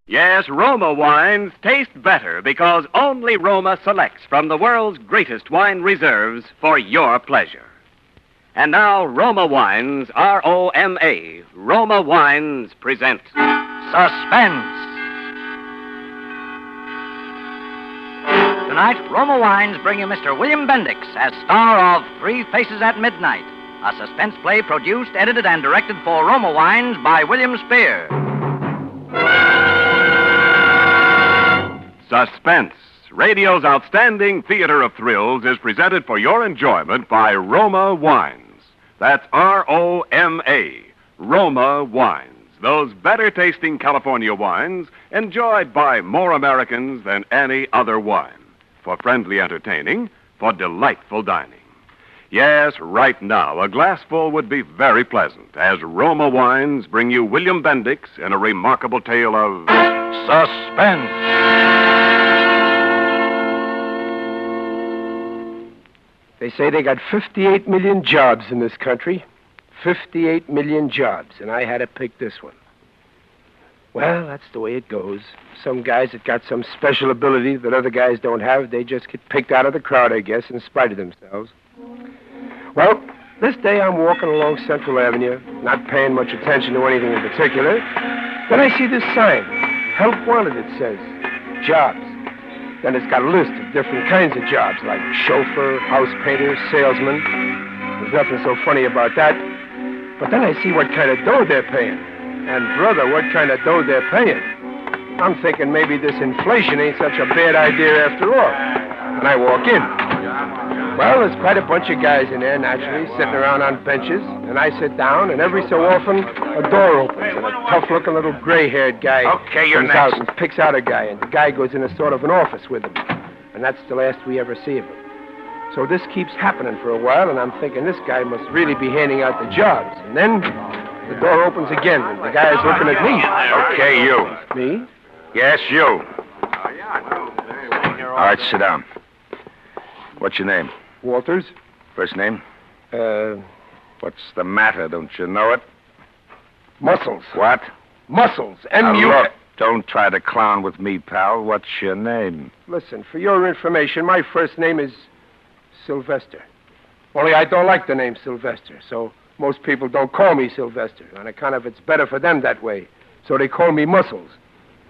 Yes, Roma wines taste better because only Roma selects from the world's greatest wine reserves for your pleasure. And now, Roma Wines, R-O-M-A, Roma Wines present Suspense. Tonight, Roma Wines bring you Mr. William Bendix as star of Three Faces at Midnight, a suspense play produced, edited, and directed for Roma Wines by William Spear. Suspense, radio's outstanding theater of thrills, is presented for your enjoyment by Roma Wines. That's R-O-M-A, Roma Wines. Those better-tasting California wines enjoyed by more Americans than any other wine. For friendly entertaining, for delightful dining. Yes, right now, a glassful would be very pleasant as Roma Wines bring you William Bendix in a remarkable tale of suspense. They say they got 58 million jobs in this country. 58 million jobs, and I had to pick this one. Well, that's the way it goes. Some guys that got some special ability that other guys don't have, they just get picked out of the crowd, I guess, in spite of themselves. Well, this day I'm walking along Central Avenue, not paying much attention to anything in particular. Then I see this sign, Help Wanted, it says, jobs. Then it's got a list of different kinds of jobs, like chauffeur, house painter, salesman. There's nothing so funny about that. But then I see what kind of dough they're paying. And, brother, what kind of dough they're paying. I'm thinking maybe this inflation ain't such a bad idea after all. And I walk in. Well, there's quite a bunch of guys in there, naturally, sitting around on benches. And I sit down, and every so often, a door opens, and a tough-looking little gray-haired guy comes out and picks out a guy, and the guy goes in a sort of an office with him. And that's the last we ever see of him. So this keeps happening for a while, and I'm thinking this guy must really be handing out the jobs. And then the door opens again, and the guy is looking at me. Okay, you. Me? Yes, you. All right, sit down. What's your name? Walters. First name? What's the matter? Don't you know it? Muscles. What? Muscles. Now, M-U... look, don't try to clown with me, pal. What's your name? Listen, for your information, my first name is Sylvester. Only I don't like the name Sylvester, so most people don't call me Sylvester. On account of it's better for them that way. So they call me Muscles.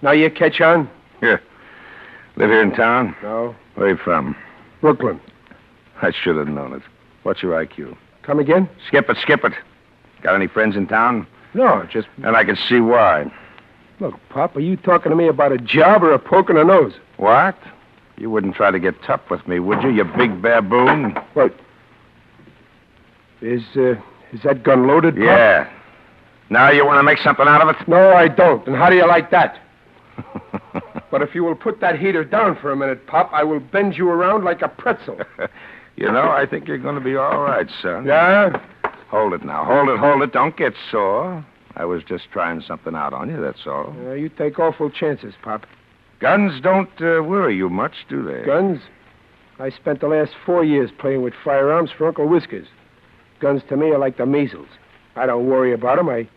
Now you catch on? Here. Live here in town? No. Where you from? Brooklyn. I should have known it. What's your IQ? Come again? Skip it, skip it. Got any friends in town? No, just... And I can see why. Look, Pop, are you talking to me about a job or a poke in the nose? What? You wouldn't try to get tough with me, would you, you big baboon? What? Is that gun loaded, Pop? Yeah. Now you want to make something out of it? No, I don't. And how do you like that? But if you will put that heater down for a minute, Pop, I will bend you around like a pretzel. You know, I think you're going to be all right, son. Yeah? Hold it now. Hold it. Don't get sore. I was just trying something out on you, that's all. You take awful chances, Pop. Guns don't worry you much, do they? Guns? I spent the last 4 years playing with firearms for Uncle Whiskers. Guns to me are like the measles. I don't worry about them. I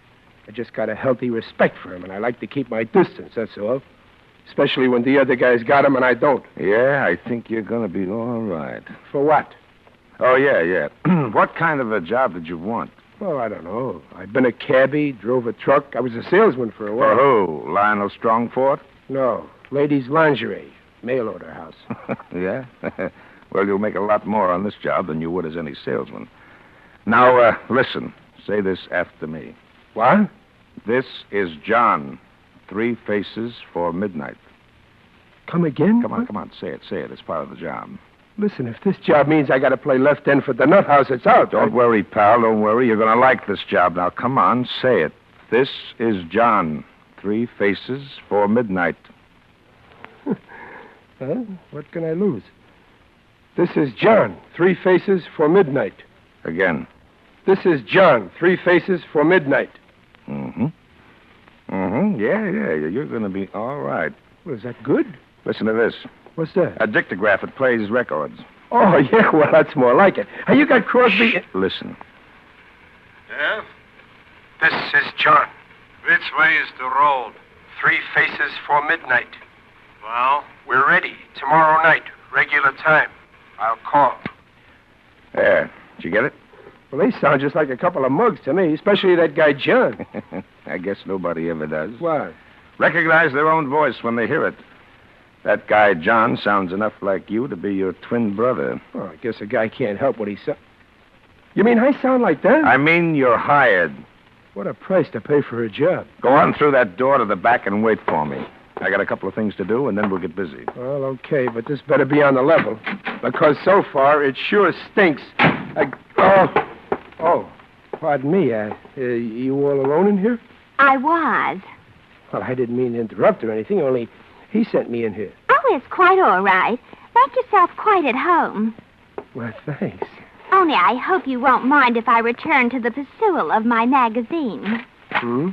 just got a healthy respect for them, and I like to keep my distance, that's all. Especially when the other guys got them and I don't. Yeah, I think you're going to be all right. For what? Oh, yeah. What kind of a job did you want? Well, I don't know. I've been a cabbie, drove a truck. I was a salesman for a while. For who? Lionel Strongfort? No. Ladies' lingerie. Mail order house. Yeah? Well, you'll make a lot more on this job than you would as any salesman. Now, listen. Say this after me. What? This is John. 3 Faces for Midnight. Come again? Come on. Say it. It's part of the job. Listen, if this job means I got to play left end for the nut house, it's out. Don't worry, pal. Don't worry. You're going to like this job. Now, come on. Say it. This is John. 3 Faces for Midnight. Well, what can I lose? This is John. 3 Faces for Midnight. Again. This is John. 3 Faces for Midnight. Yeah. You're going to be all right. Well, is that good? Listen to this. What's that? A dictograph. It plays records. Oh, yeah, well, that's more like it. Hey, you got Crosby... Shh, listen. Yeah? This is John. Which way is the road? 3 faces for midnight. Well? We're ready. Tomorrow night, regular time. I'll call. There. Did you get it? Well, they sound just like a couple of mugs to me, especially that guy John. I guess nobody ever does. What? Recognize their own voice when they hear it. That guy John sounds enough like you to be your twin brother. Oh, I guess a guy can't help what he says. You mean I sound like that? I mean you're hired. What a price to pay for a job. Go on through that door to the back and wait for me. I got a couple of things to do, and then we'll get busy. Well, okay, but this better be on the level. Because so far, it sure stinks. Pardon me. You all alone in here? I was. Well, I didn't mean to interrupt or anything, only he sent me in here. Oh, it's quite all right. Make yourself quite at home. Well, thanks. Only I hope you won't mind if I return to the pursuit of my magazine. Hmm?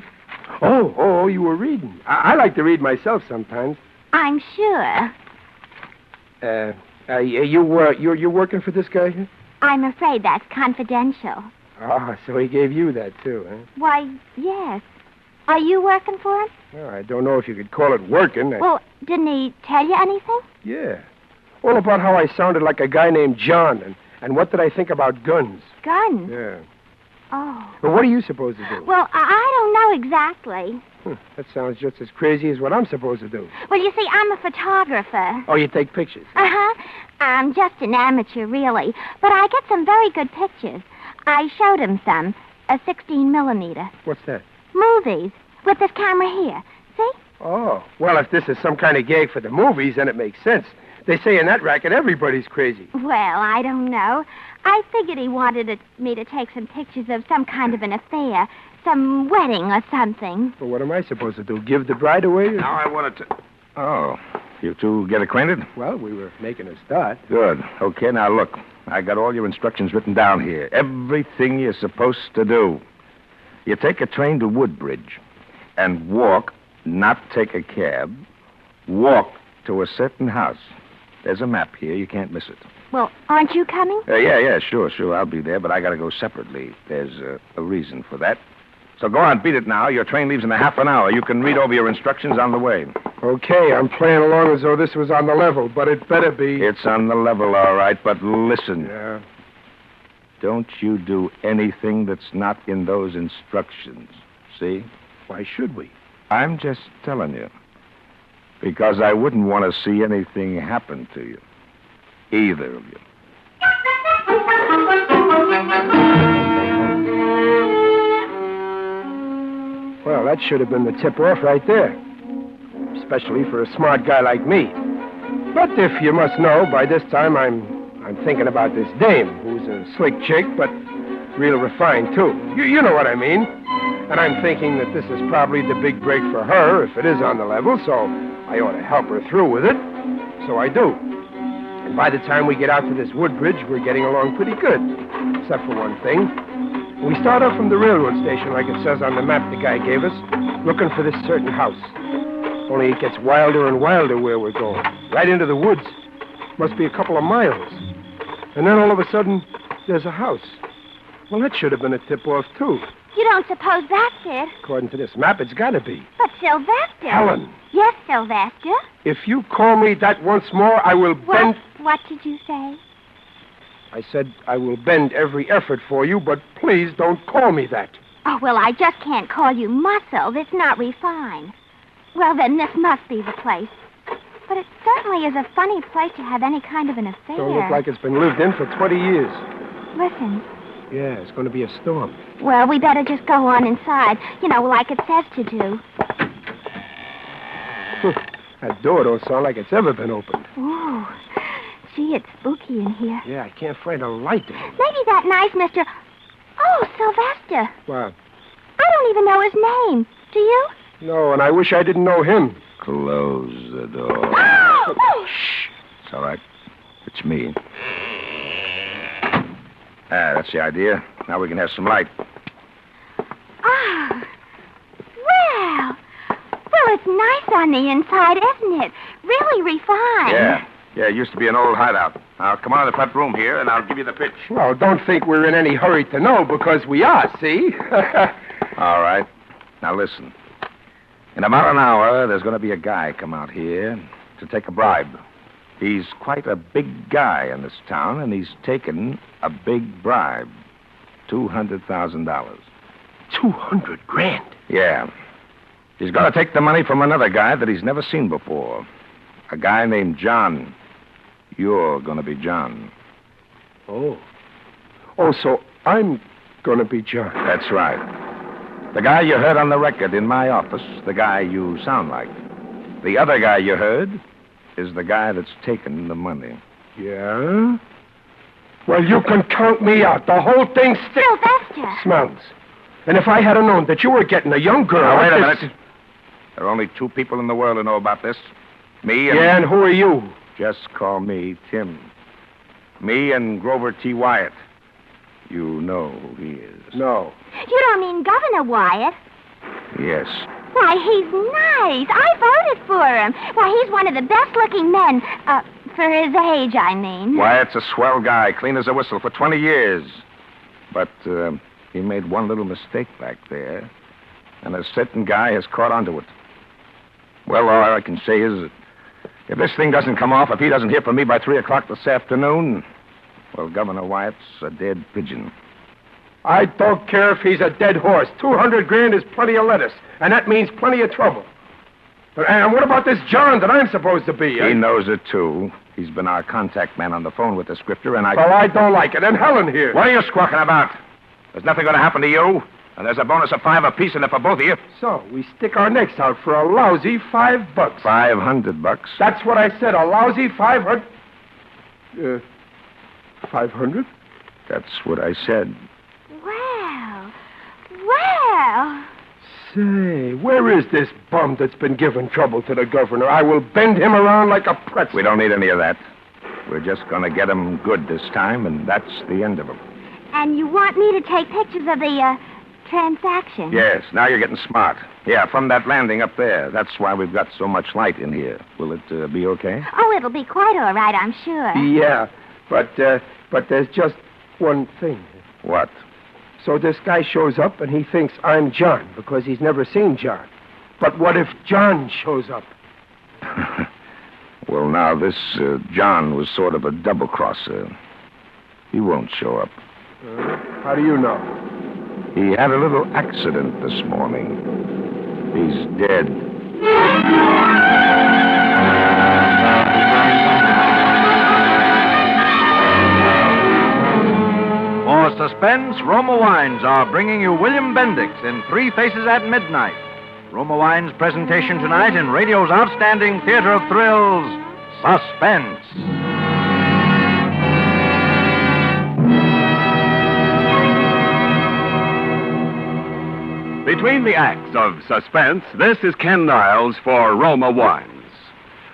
Oh, you were reading. I like to read myself sometimes. I'm sure. You're working for this guy here? I'm afraid that's confidential. Oh, so he gave you that, too, huh? Why, yes. Are you working for him? Well, I don't know if you could call it working. Well, didn't he tell you anything? Yeah. All about how I sounded like a guy named John, and what did I think about guns. Guns? Yeah. Oh. Well, what are you supposed to do? Well, I don't know exactly. That sounds just as crazy as what I'm supposed to do. Well, you see, I'm a photographer. Oh, you take pictures? Uh-huh. I'm just an amateur, really. But I get some very good pictures. I showed him some. A 16 millimeter. What's that? Movies. With this camera here. See? Oh. Well, if this is some kind of gag for the movies, then it makes sense. They say in that racket everybody's crazy. Well, I don't know. I figured he wanted me to take some pictures of some kind of an affair. Some wedding or something. Well, what am I supposed to do? Give the bride away? Or... Now I wanted to... Oh, you two get acquainted? Well, we were making a start. Good. Okay, now look. I got all your instructions written down here. Everything you're supposed to do. You take a train to Woodbridge and walk, not take a cab. Walk to a certain house. There's a map here. You can't miss it. Well, aren't you coming? Yeah, sure. I'll be there, but I got to go separately. There's a reason for that. So go on, beat it now. Your train leaves in a half an hour. You can read over your instructions on the way. Okay, I'm playing along as though this was on the level, but it better be. It's on the level, all right, but listen. Yeah. Don't you do anything that's not in those instructions. See? Why should we? I'm just telling you. Because I wouldn't want to see anything happen to you. Either of you. Well, that should have been the tip-off right there. Especially for a smart guy like me. But if you must know, by this time I'm thinking about this dame, who's a slick chick, but real refined, too. You know what I mean. And I'm thinking that this is probably the big break for her, if it is on the level, so I ought to help her through with it. So I do. And by the time we get out to this Woodbridge, we're getting along pretty good. Except for one thing. We start off from the railroad station, like it says on the map the guy gave us, looking for this certain house. Only it gets wilder and wilder where we're going. Right into the woods. Must be a couple of miles. And then all of a sudden, there's a house. Well, that should have been a tip-off, too. You don't suppose that's it? According to this map, it's got to be. But Sylvester... Helen. Yes, Sylvester? If you call me that once more, I will bend... What did you say? I said I will bend every effort for you, but please don't call me that. Oh, well, I just can't call you muscle. It's not refined. Well, then, this must be the place. But it certainly is a funny place to have any kind of an affair. Don't look like it's been lived in for 20 years. Listen. Yeah, it's going to be a storm. Well, we better just go on inside. You know, like it says to do. That door don't sound like it's ever been opened. Ooh. Gee, it's spooky in here. Yeah, I can't find a light in here. Maybe that nice Mr... Oh, Sylvester. What? I don't even know his name. Do you? No, and I wish I didn't know him. Close the door. Oh! Shh. It's all right. It's me. That's the idea. Now we can have some light. Ah. Well, it's nice on the inside, isn't it? Really refined. Yeah, it used to be an old hideout. Now, come on to the front room here, and I'll give you the pitch. Well, don't think we're in any hurry to know, because we are, see? All right. Now, listen. In about an hour, there's going to be a guy come out here to take a bribe. He's quite a big guy in this town, and he's taken a big bribe. $200,000. 200 grand. Yeah. He's going to take the money from another guy that he's never seen before. A guy named John. You're going to be John. Oh. Oh, so I'm going to be John. That's right. The guy you heard on the record in my office, the guy you sound like. The other guy you heard is the guy that's taken the money. Yeah? Well, you can count me out. The whole thing sticks. Sylvester. Smells. And if I had known that you were getting a young girl... Now, wait a like this- minute. There are only two people in the world who know about this. Me and... Yeah, and who are you? Just call me Tim. Me and Grover T. Wyatt. You know who he is. No. You don't mean Governor Wyatt? Yes. Why, he's nice. I voted for him. Why, he's one of the best-looking men. For his age, I mean. Wyatt's a swell guy, clean as a whistle, for 20 years. But he made one little mistake back there, and a certain guy has caught onto it. Well, all I can say is that if this thing doesn't come off, if he doesn't hear from me by 3 o'clock this afternoon, well, Governor Wyatt's a dead pigeon. I don't care if he's a dead horse. 200 grand is plenty of lettuce, and that means plenty of trouble. And what about this John that I'm supposed to be? He knows it, too. He's been our contact man on the phone with the scripter, and Well, I don't like it. And Helen here. What are you squawking about? There's nothing going to happen to you, and there's a bonus of $5 apiece in it for both of you. So, we stick our necks out for a lousy $5. $500. That's what I said, a lousy 500... 500? That's what I said. Well. Say, where is this bum that's been giving trouble to the governor? I will bend him around like a pretzel. We don't need any of that. We're just going to get him good this time, and that's the end of him. And you want me to take pictures of the, transaction? Yes, now you're getting smart. Yeah, from that landing up there. That's why we've got so much light in here. Will it be okay? Oh, it'll be quite all right, I'm sure. Yeah, but there's just one thing. What? So this guy shows up and he thinks I'm John because he's never seen John. But what if John shows up? Well, now, this John was sort of a double-crosser. He won't show up. How do you know? He had a little accident this morning. He's dead. For Suspense, Roma Wines are bringing you William Bendix in Three Faces at Midnight. Roma Wines' presentation tonight in radio's outstanding theater of thrills, Suspense. Between the acts of Suspense, this is Ken Niles for Roma Wines.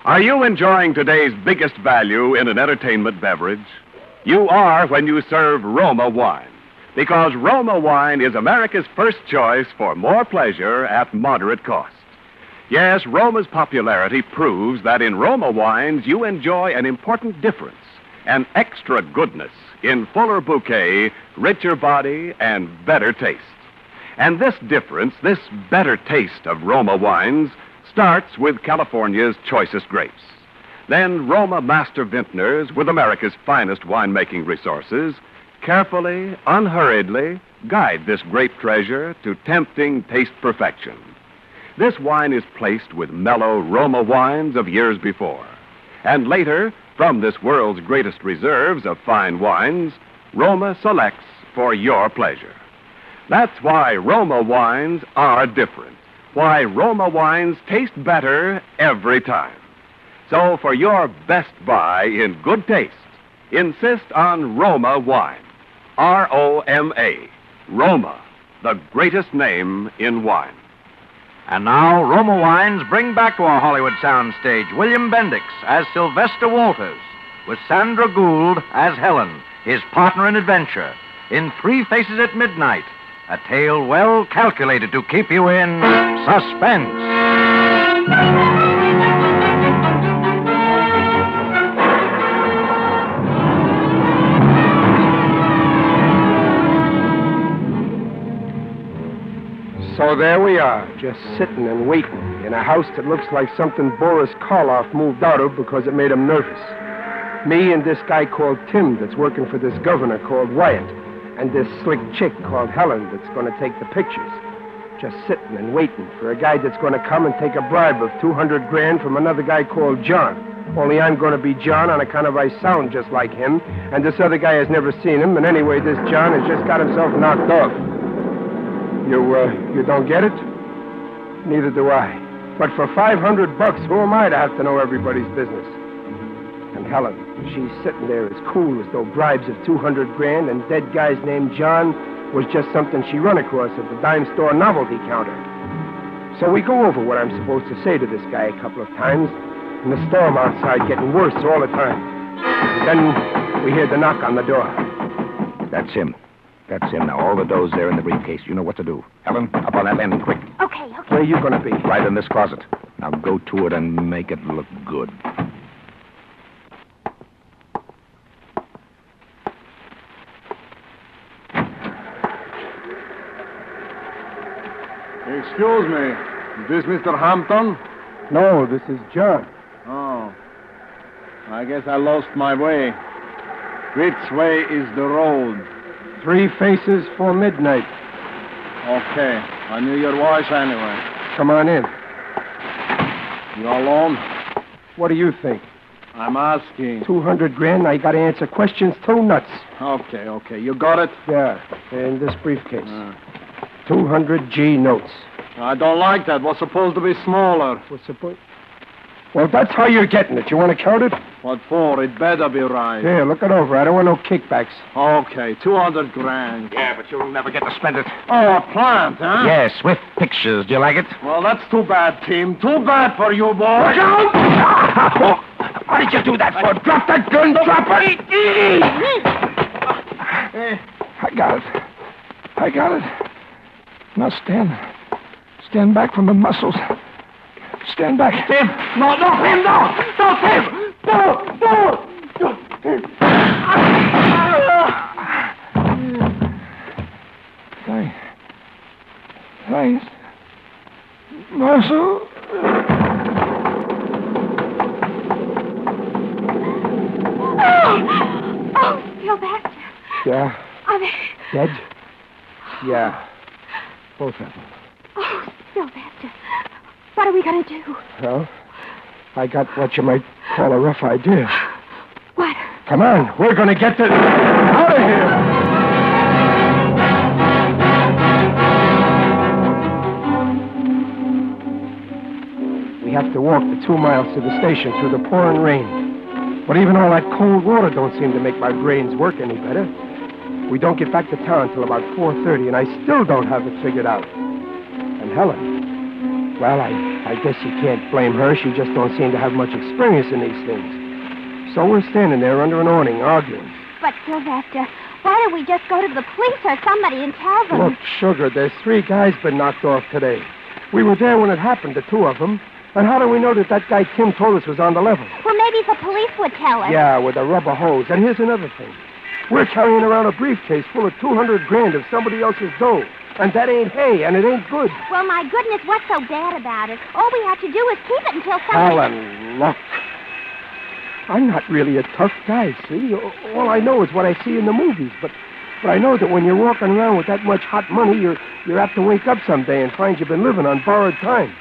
Are you enjoying today's biggest value in an entertainment beverage? You are when you serve Roma wine, because Roma wine is America's first choice for more pleasure at moderate cost. Yes, Roma's popularity proves that in Roma wines you enjoy an important difference, an extra goodness in fuller bouquet, richer body, and better taste. And this difference, this better taste of Roma wines, starts with California's choicest grapes. Then Roma master vintners, with America's finest winemaking resources, carefully, unhurriedly guide this grape treasure to tempting taste perfection. This wine is placed with mellow Roma wines of years before. And later, from this world's greatest reserves of fine wines, Roma selects for your pleasure. That's why Roma wines are different. Why Roma wines taste better every time. So for your best buy in good taste, insist on Roma wine. R-O-M-A. Roma, the greatest name in wine. And now, Roma Wines bring back to our Hollywood soundstage William Bendix as Sylvester Walters, with Sandra Gould as Helen, his partner in adventure, in Three Faces at Midnight, a tale well calculated to keep you in suspense. So So there we are, just sitting and waiting in a house that looks like something Boris Karloff moved out of because it made him nervous. Me and this guy called Tim that's working for this governor called Wyatt, and this slick chick called Helen that's going to take the pictures. Just sitting and waiting for a guy that's going to come and take a bribe of $200,000 from another guy called John. Only I'm going to be John on account of I sound just like him, and this other guy has never seen him, and anyway, this John has just got himself knocked off. You don't get it? Neither do I. But for $500, who am I to have to know everybody's business? And Helen, she's sitting there as cool as though bribes of $200,000 and dead guys named John was just something she run across at the dime store novelty counter. So we go over what I'm supposed to say to this guy a couple of times, and the storm outside getting worse all the time. And then we hear the knock on the door. That's him. That's him. Now, all the dough's there in the briefcase. You know what to do. Helen, up on that landing, quick. Okay. Where are you going to be? Right in this closet. Now, go to it and make it look good. Excuse me. Is this Mr. Hampton? No, this is John. Oh. I guess I lost my way. Which way is the road? 3 faces for midnight. Okay. I knew your voice anyway. Come on in. You alone? What do you think? I'm asking. $200,000, I got to answer questions till nuts. Okay. You got it? Yeah, in this briefcase. 200 G notes. I don't like that. What's supposed to be smaller? What's the point? Well, that's how you're getting it. You want to count it? What for? It better be right. Here, look it over. I don't want no kickbacks. Okay, $200,000. Yeah, but you'll never get to spend it. Oh, a plant, huh? Yes, with pictures. Do you like it? Well, that's too bad, Tim. Too bad for you, boy. Look out! What did you do that for? Drop that gun! Drop it! I got it. Now stand back from the muscles. Stand back. Tim! No, Tim, no! No, Tim! No! Tim! Thanks. Muscle. Oh, Sylvester. Yeah. Are they... Dead? Yeah. Both of them. Oh, Sylvester. What are we going to do? Well, I got what you might call a rough idea. What? Come on, we're going to get this out of here. We have to walk the 2 miles to the station through the pouring rain. But even all that cold water don't seem to make my brains work any better. We don't get back to town till about 4:30, and I still don't have it figured out. And Helen, well, I guess you can't blame her. She just don't seem to have much experience in these things. So we're standing there under an awning arguing. But, Sylvester, why don't we just go to the police or somebody and tell them? Look, Sugar, there's 3 guys been knocked off today. We were there when it happened, the 2 of them. And how do we know that guy Tim told us was on the level? Well, maybe the police would tell us. Yeah, with a rubber hose. And here's another thing. We're carrying around a briefcase full of $200,000 of somebody else's dough. And that ain't hay, and it ain't good. Well, my goodness, what's so bad about it? All we have to do is keep it until somebody... Helen, look. I'm not really a tough guy, see? All I know is what I see in the movies. But I know that when you're walking around with that much hot money, you're apt to wake up someday and find you've been living on borrowed time.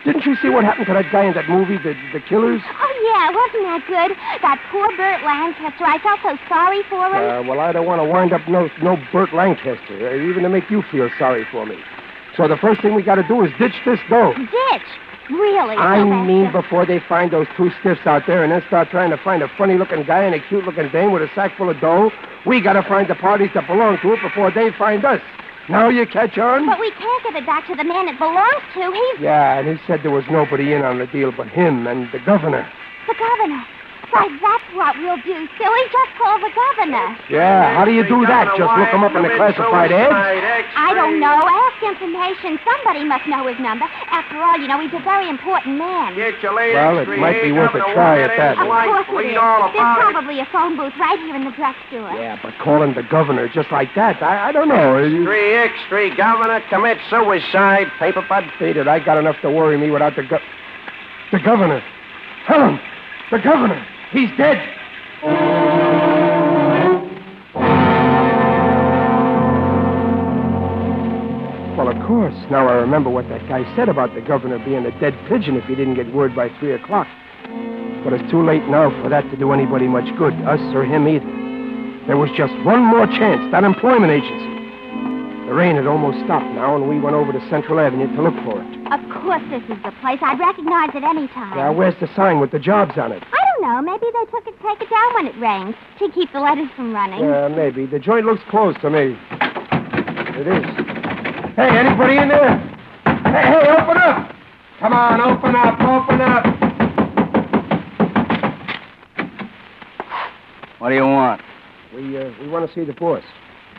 Didn't you see what happened to that guy in that movie, The Killers? Oh, yeah, wasn't that good? That poor Burt Lancaster. I felt so sorry for him. Well, I don't want to wind up no Burt Lancaster, even to make you feel sorry for me. So the first thing we got to do is ditch this dough. Ditch? Really, I Sylvester? mean before they find those 2 stiffs out there and then start trying to find a funny-looking guy and a cute-looking dame with a sack full of dough, we got to find the parties that belong to it before they find us. Now you catch on? But we can't give it back to the man it belongs to. He's... Yeah, and he said there was nobody in on the deal but him and the governor. The governor? Why, that's what we'll do, silly. Just call the governor. Yeah, how do you do that? Just look him up in the classified ads? I don't know. Ask information. Somebody must know his number. After all, you know, he's a very important man. Well, it might be worth a try at that. Of course it is. There's probably a phone booth right here in the drugstore. Yeah, but calling the governor just like that, I don't know. Extra, governor, commit suicide, paper bud. Beat it, I got enough to worry me without the governor. Helen, the governor, he's dead. Well, of course. Now I remember what that guy said about the governor being a dead pigeon if he didn't get word by 3 o'clock. But it's too late now for that to do anybody much good, us or him either. There was just one more chance, that employment agency. The rain had almost stopped now, and we went over to Central Avenue to look for it. Of course this is the place. I'd recognize it any time. Yeah, where's the sign with the jobs on it? I don't know. Maybe they take it down when it rains to keep the letters from running. Yeah, maybe. The joint looks closed to me. It is. Hey, anybody in there? Hey, open up! Come on, open up. What do you want? We want to see the boss.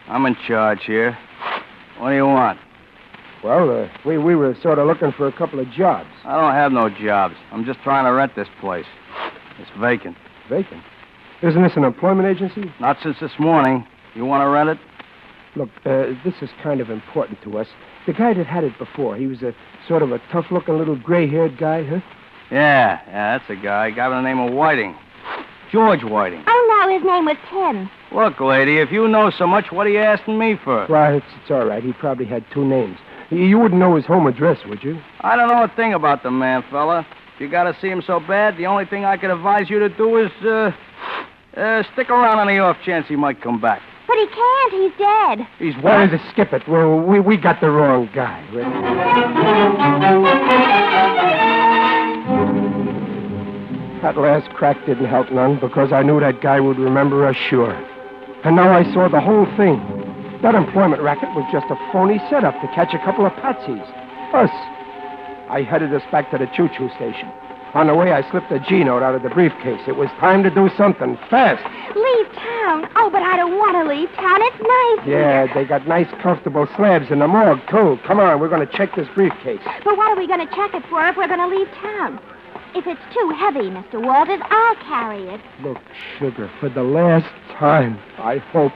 I'm in charge here. What do you want? Well, we were sort of looking for a couple of jobs. I don't have no jobs. I'm just trying to rent this place. It's vacant. Vacant? Isn't this an employment agency? Not since this morning. You want to rent it? Look, this is kind of important to us. The guy that had it before, he was a sort of a tough-looking little gray-haired guy, huh? Yeah, that's a guy by the name of Whiting. George Whiting. Oh, no, his name was Tim. Look, lady, if you know so much, what are you asking me for? Well, it's all right. He probably had 2 names. You wouldn't know his home address, would you? I don't know a thing about the man, fella. If you gotta see him so bad, the only thing I could advise you to do is, stick around on the off chance he might come back. But he can't. He's dead. He's what? Well, just skip it. Well, we got the wrong guy. That last crack didn't help none because I knew that guy would remember us sure. And now I saw the whole thing. That employment racket was just a phony setup to catch a couple of patsies. Us. I headed us back to the choo-choo station. On the way, I slipped a G-note out of the briefcase. It was time to do something fast. Leave town? Oh, but I don't want to leave town. It's nice. Yeah, they got nice, comfortable slabs in the morgue, too. Come on, we're going to check this briefcase. But what are we going to check it for if we're going to leave town? If it's too heavy, Mr. Walters, I'll carry it. Look, Sugar, for the last time, I hope.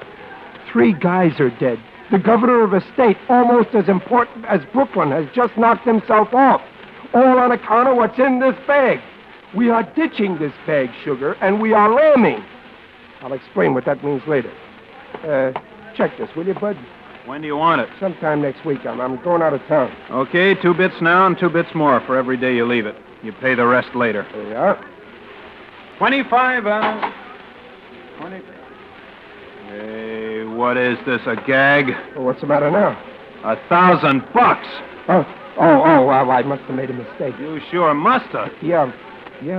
3 guys are dead. The governor of a state, almost as important as Brooklyn, has just knocked himself off. All on account of what's in this bag. We are ditching this bag, Sugar, and we are lambing. I'll explain what that means later. Check this, will you, Bud? When do you want it? Sometime next week. I'm going out of town. Okay, 2 bits now and 2 bits more for every day you leave it. You pay the rest later. There you are. 25, 20. Hey, what is this, a gag? Well, what's the matter now? $1,000. Oh, I must have made a mistake. You sure must have. Yeah,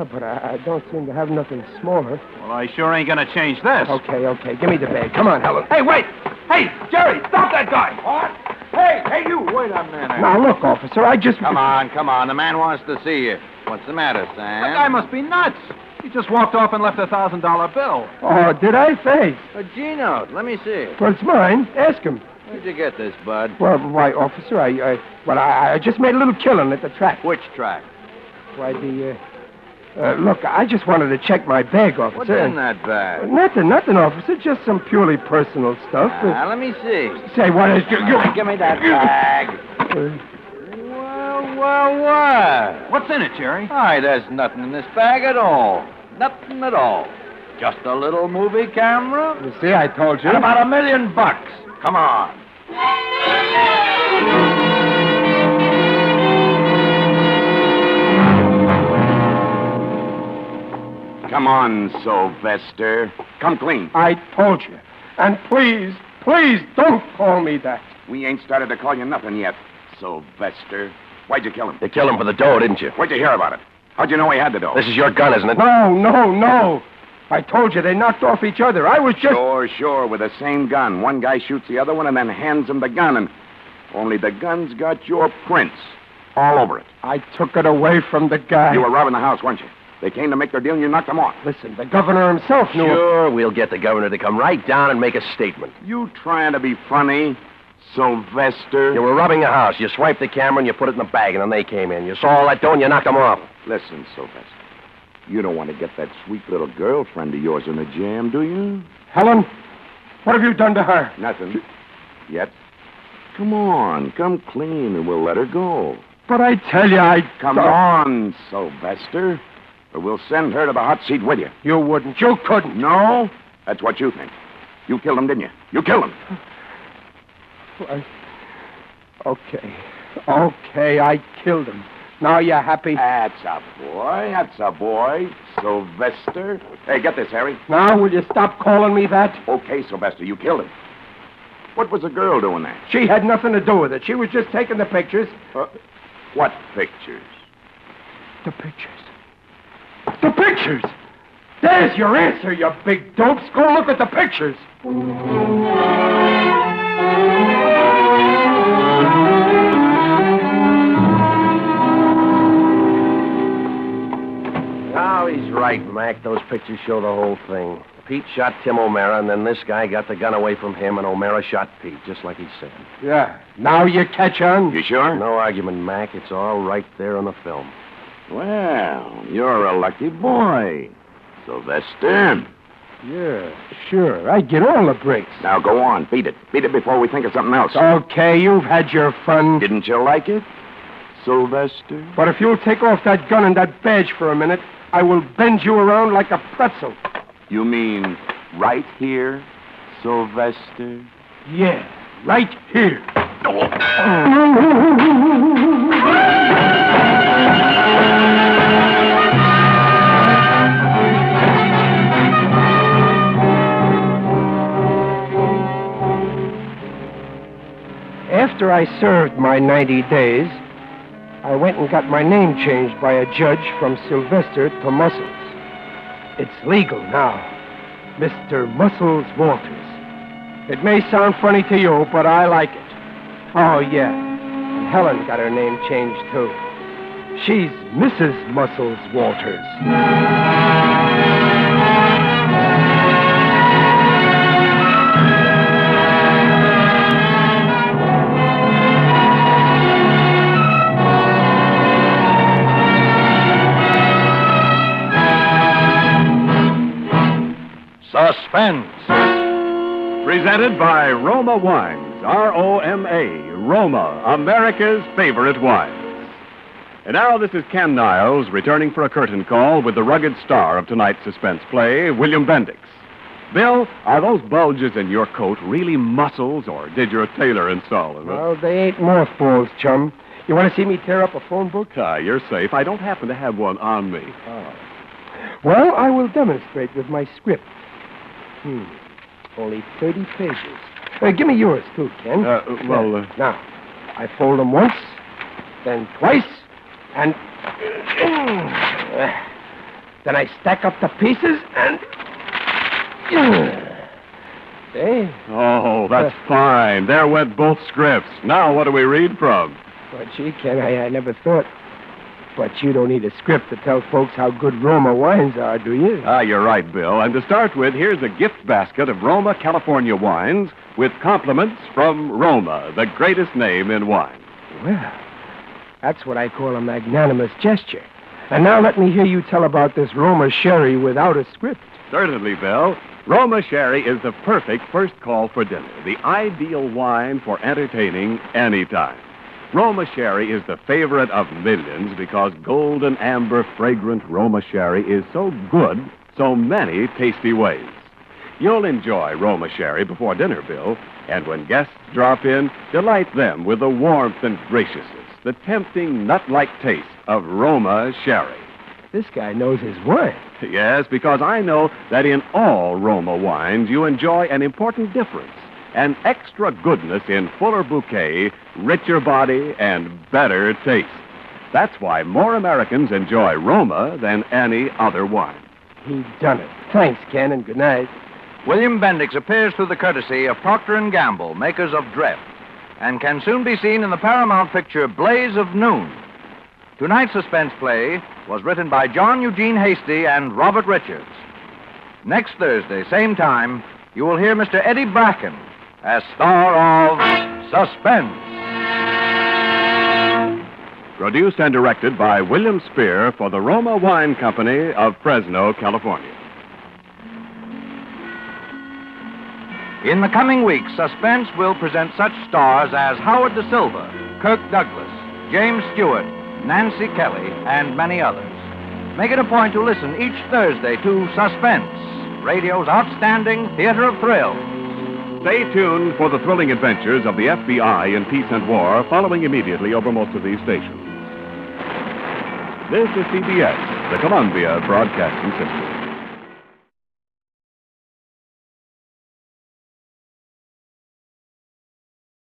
but I don't seem to have nothing smaller. Well, I sure ain't gonna change this. Okay. Give me the bag. Come on, Helen. Hey, wait! Hey, Jerry, stop that guy! What? Hey, you! Wait a minute. Now, look, officer, I just... Come on. The man wants to see you. What's the matter, Sam? That guy must be nuts. He just walked off and left a $1,000 bill. Oh, did I say? A G-note. Let me see it. Well, it's mine. Ask him. Where'd you get this, Bud? Well, why, officer, I just made a little killing at the track. Which track? Why, look, I just wanted to check my bag, officer. What's in that bag? Nothing, officer. Just some purely personal stuff. Let me see. Say, what is... Give me that bag. Well, what? What's in it, Jerry? Why, there's nothing in this bag at all. Nothing at all. Just a little movie camera. You see, I told you. And about $1 million. Come on. Come on, Sylvester. Come clean. I told you. And please don't call me that. We ain't started to call you nothing yet, Sylvester. Why'd you kill him? You killed him for the dough, didn't you? Where'd you hear about it? How'd you know he had the dough? This is your gun, isn't it? No. I told you they knocked off each other. I was just... Sure, with the same gun. One guy shoots the other one and then hands him the gun, and only the gun's got your prints all over it. I took it away from the guy. You were robbing the house, weren't you? They came to make their deal and you knocked them off. Listen, the governor himself knew. Sure, we'll get the governor to come right down and make a statement. You trying to be funny, Sylvester? You were robbing a house. You swiped the camera and you put it in the bag, and then they came in. You saw all that dough and you knocked them off. Listen, Sylvester. You don't want to get that sweet little girlfriend of yours in a jam, do you? Helen, what have you done to her? Nothing. Yet. Come on, come clean and we'll let her go. But I tell you, Come on, Sylvester. Or we'll send her to the hot seat with you. You wouldn't. You couldn't. No? That's what you think. You killed him, didn't you? You killed him. Okay, I killed him. Now you happy? That's a boy. Sylvester. Hey, get this, Harry. Now will you stop calling me that? Okay, Sylvester, you killed him. What was the girl doing there? She had nothing to do with it. She was just taking the pictures. What pictures? The pictures. The pictures! There's your answer, you big dopes. Go look at the pictures. Oh, he's right, Mac. Those pictures show the whole thing. Pete shot Tim O'Mara, and then this guy got the gun away from him, and O'Mara shot Pete, just like he said. Yeah. Now you catch on? You sure? No argument, Mac. It's all right there on the film. Well, you're a lucky boy, Sylvester. Yeah, sure. I get all the breaks. Now go on, beat it. Beat it before we think of something else. Okay, you've had your fun. Didn't you like it, Sylvester? But if you'll take off that gun and that badge for a minute, I will bend you around like a pretzel. You mean right here, Sylvester? Yeah, right here. After I served my 90 days, I went and got my name changed by a judge from Sylvester to Muscles. It's legal now, Mr. Muscles Walters. It may sound funny to you, but I like it. Oh, yeah, and Helen got her name changed, too. She's Mrs. Muscles Walters. Suspense. Presented by Roma Wines, R-O-M-A, Roma, America's favorite wines. And now this is Ken Niles returning for a curtain call with the rugged star of tonight's suspense play, William Bendix. Bill, are those bulges in your coat really muscles, or did your tailor install them? Well, they ain't mothballs, chum. You want to see me tear up a phone book? You're safe. I don't happen to have one on me. Oh. Well, I will demonstrate with my script. Only 30 pages. Give me yours, too, Ken. Now, I fold them once, then twice, and... then I stack up the pieces, and... Hey? Oh, that's fine. There went both scripts. Now what do we read from? Well, gee, Ken, I never thought. But you don't need a script to tell folks how good Roma wines are, do you? You're right, Bill. And to start with, here's a gift basket of Roma, California wines with compliments from Roma, the greatest name in wine. Well, that's what I call a magnanimous gesture. And now let me hear you tell about this Roma sherry without a script. Certainly, Bill. Roma Sherry is the perfect first call for dinner, the ideal wine for entertaining anytime. Roma Sherry is the favorite of millions because golden amber fragrant Roma Sherry is so good, so many tasty ways. You'll enjoy Roma Sherry before dinner, Bill, and when guests drop in, delight them with the warmth and graciousness, the tempting nut-like taste of Roma Sherry. This guy knows his wine. Yes, because I know that in all Roma wines you enjoy an important difference. An extra goodness in fuller bouquet, richer body, and better taste. That's why more Americans enjoy Roma than any other wine. He done it. Thanks, Ken, and good night. William Bendix appears through the courtesy of Procter & Gamble, makers of Dreft, and can soon be seen in the Paramount picture Blaze of Noon. Tonight's suspense play was written by John Eugene Hasty and Robert Richards. Next Thursday, same time, you will hear Mr. Eddie Bracken as star of Suspense. Produced and directed by William Spear for the Roma Wine Company of Fresno, California. In the coming weeks, Suspense will present such stars as Howard Da Silva, Kirk Douglas, James Stewart, Nancy Kelly, and many others. Make it a point to listen each Thursday to Suspense, radio's outstanding theater of thrills. Stay tuned for the thrilling adventures of the FBI in peace and war, following immediately over most of these stations. This is CBS, the Columbia Broadcasting System.